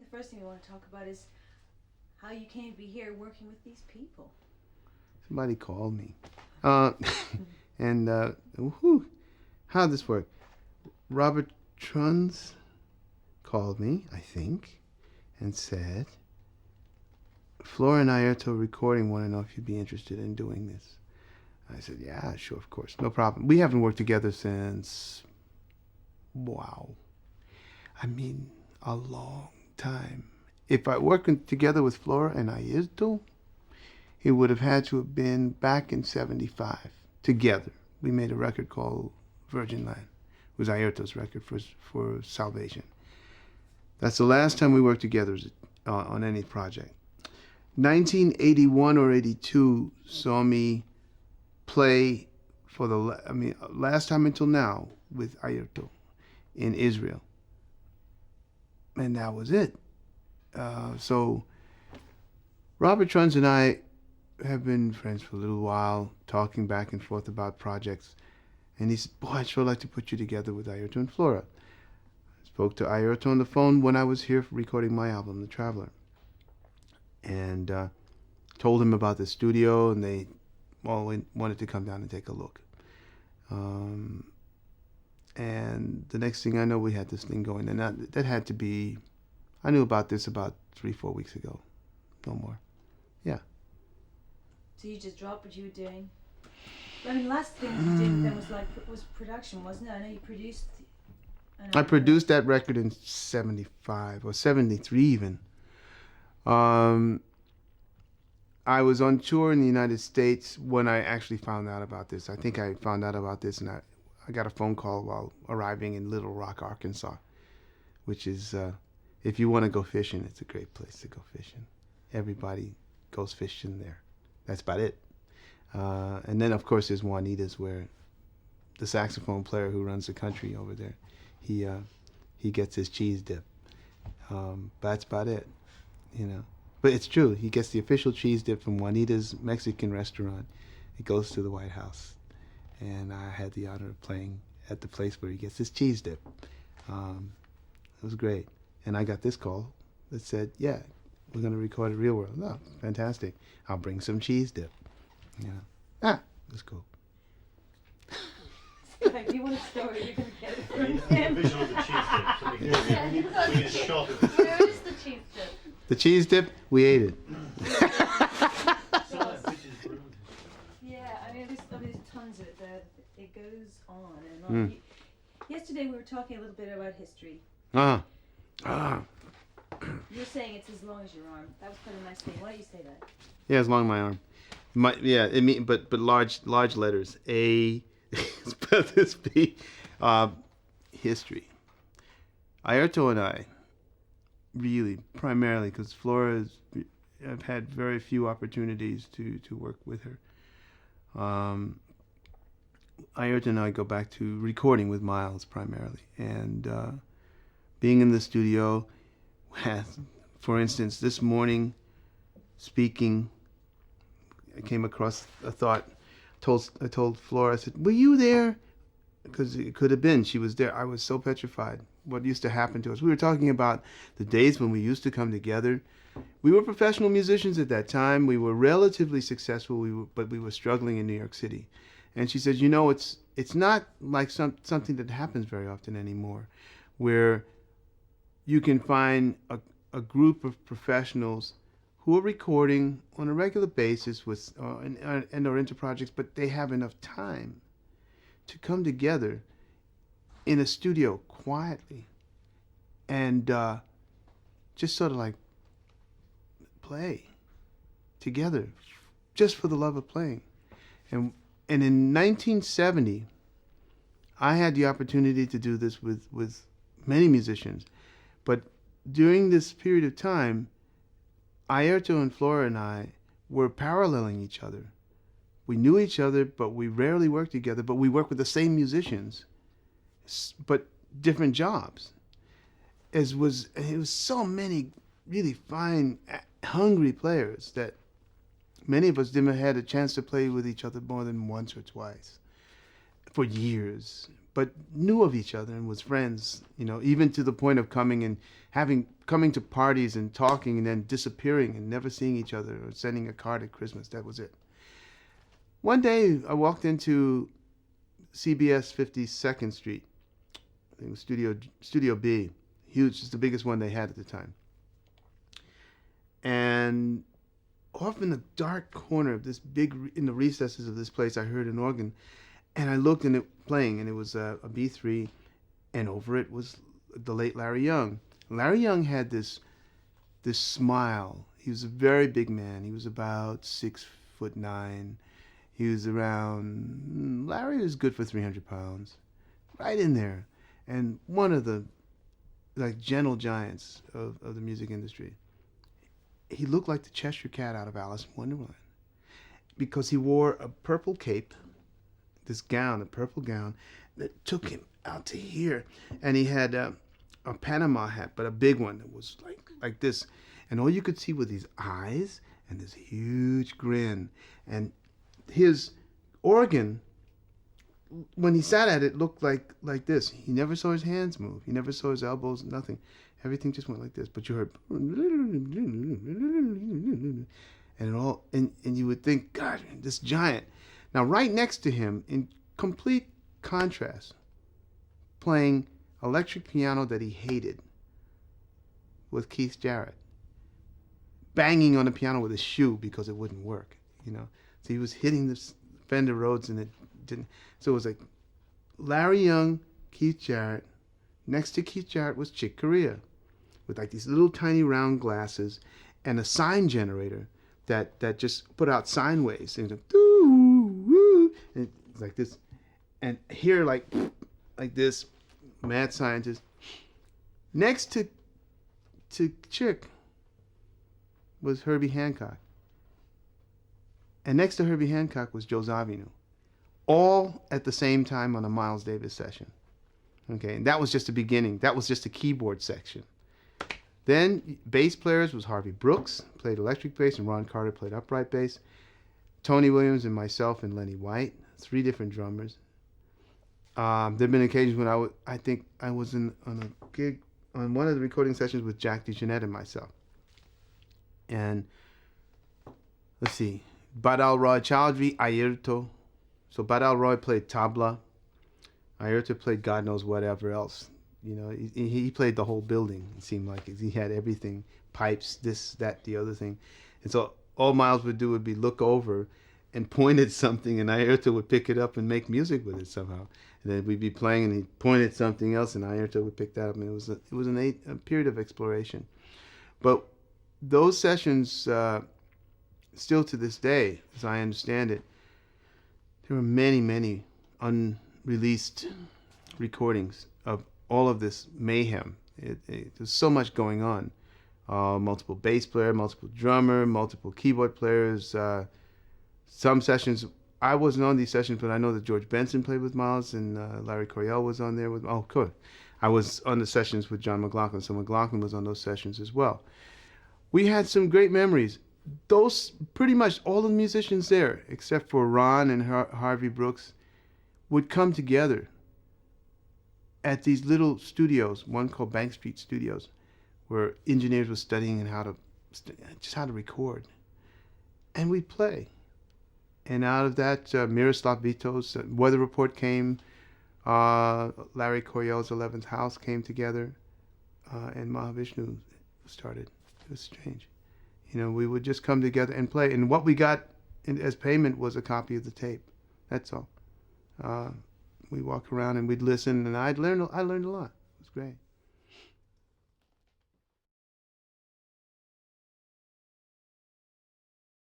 the first thing we want to talk about is how you came to be here working with these people. Somebody called me. Uh, and woohoo, how'd this work? Robert Truns called me, I think, and said, Flora and Airto Recording want to know if you'd be interested in doing this. I said, yeah, sure, of course, no problem. We haven't worked together since, wow, I mean, a long time. If I worked together with Flora and Airto, it would have had to have been back in 75, together. We made a record called Virgin Land. It was Airto's record for Salvation. That's the last time we worked together on any project. 1981 or 82 saw me play for last time until now with Airto in Israel. And that was it. So Robert Truns and I have been friends for a little while, talking back and forth about projects. And he said, boy, I'd sure like to put you together with Airto and Flora. I spoke to Airto on the phone when I was here recording my album, The Traveler. And told him about the studio, and they all wanted to come down and take a look. And the next thing I know, we had this thing going. And that had to be, I knew about this about 3-4 weeks ago. No more. Yeah. So you just dropped what you were doing? I mean, the last thing you did then was production, wasn't it? I know you produced. I produced that record in 75 or 73 even. I was on tour in the United States when I actually found out about this. I think I found out about this, and I got a phone call while arriving in Little Rock, Arkansas, which is, if you want to go fishing, it's a great place to go fishing. Everybody goes fishing there. That's about it. And then, of course, there's Juanita's, where the saxophone player who runs the country over there, he gets his cheese dip. That's about it, you know. But it's true. He gets the official cheese dip from Juanita's Mexican restaurant. It goes to the White House. And I had the honor of playing at the place where he gets his cheese dip. It was great. And I got this call that said, yeah, we're going to record a Real World. Oh, fantastic. I'll bring some cheese dip. You know. It was cool. If you want a story, you're going to get it from him. The visual of the cheese dip. So we need a shot of it. Where is the cheese dip? The cheese dip, we ate it. Yeah, I mean, there's tons of it. It goes on and on. Yesterday we were talking a little bit about history. You were saying it's as long as your arm. That was quite a nice thing. Why don't you say that? Yeah, as long as my arm. But large letters. A, spell this B. History. Airto and I, really, primarily, because I've had very few opportunities to work with her. Airto and I go back to recording with Miles primarily, and being in the studio. For instance, this morning, speaking, I came across a thought. I told Flora, I said, were you there? Because it could have been. She was there. I was so petrified. What used to happen to us. We were talking about the days when we used to come together. We were professional musicians at that time. We were relatively successful, but we were struggling in New York City. And she said, you know, it's not like something that happens very often anymore, where you can find a group of professionals who are recording on a regular basis with and are into projects, but they have enough time to come together in a studio quietly and just sort of like play together just for the love of playing. And in 1970, I had the opportunity to do this with many musicians. But during this period of time, Airto and Flora and I were paralleling each other. We knew each other, but we rarely worked together. But we worked with the same musicians, but different jobs. It was so many really fine, hungry players that many of us didn't have had a chance to play with each other more than once or twice for years, but knew of each other and was friends, even to the point of coming to parties and talking and then disappearing and never seeing each other or sending a card at Christmas. That was it. One day I walked into CBS 52nd Street. I think it was Studio B. Huge, it's the biggest one they had at the time. And off in the dark corner of this in the recesses of this place, I heard an organ, and I looked and it playing, and it was a B3, and over it was the late Larry Young. Larry Young had this smile. He was a very big man. He was about 6'9". He was Larry was good for 300 pounds, right in there, and one of the gentle giants of the music industry. He looked like the Cheshire Cat out of Alice in Wonderland because he wore a purple cape, a purple gown that took him out to here, and he had a Panama hat, but a big one that was like this, and all you could see were these eyes and this huge grin, and his organ, when he sat at it, looked like this. He never saw his hands move. He never saw his elbows, nothing. Everything just went like this. But you heard, and you would think, God, this giant. Now, right next to him, in complete contrast, playing electric piano that he hated, was Keith Jarrett, banging on the piano with his shoe because it wouldn't work. So he was hitting the Fender Rhodes and it didn't. So it was like Larry Young, Keith Jarrett. Next to Keith Jarrett was Chick Corea, with these little tiny round glasses and a sine generator that just put out sine waves. And it's like this. And here, like this, mad scientist. Next to Chick was Herbie Hancock. And next to Herbie Hancock was Joe Zawinul. All at the same time on a Miles Davis session. Okay, and that was just the beginning. That was just the keyboard section. Then bass players was Harvey Brooks, played electric bass, and Ron Carter played upright bass. Tony Williams and myself and Lenny White, 3 different drummers. There've been occasions when I think I was on a gig on one of the recording sessions with Jack DeJohnette and myself. And let's see, Badal Roy Chowdhury, Airto. So Badal Roy played tabla. Airto played God knows whatever else. He played the whole building. It seemed like he had everything, pipes, this, that, the other thing. And so all Miles would do would be look over and point at something, and Airto would pick it up and make music with it somehow. And then we'd be playing, and he'd point at something else, and Airto would pick that up. And it was a period of exploration. But those sessions, still to this day, as I understand it, there were many, many unreleased recordings of all of this mayhem. There's so much going on. Multiple bass player, multiple drummer, multiple keyboard players. Some sessions, I wasn't on these sessions, but I know that George Benson played with Miles, and Larry Coryell was on there with. Oh, good. I was on the sessions with John McLaughlin, so McLaughlin was on those sessions as well. We had some great memories. Those pretty much all the musicians there, except for Ron and Harvey Brooks, would come together at these little studios, one called Bank Street Studios, where engineers were studying and how to record, and we'd play. And out of that, Miroslav Vito's Weather Report came. Larry Coryell's 11th House came together, and Mahavishnu started. It was strange. We would just come together and play, and what we got as payment was a copy of the tape. That's all. We walked around and we'd listen, and I learned a lot. It was great.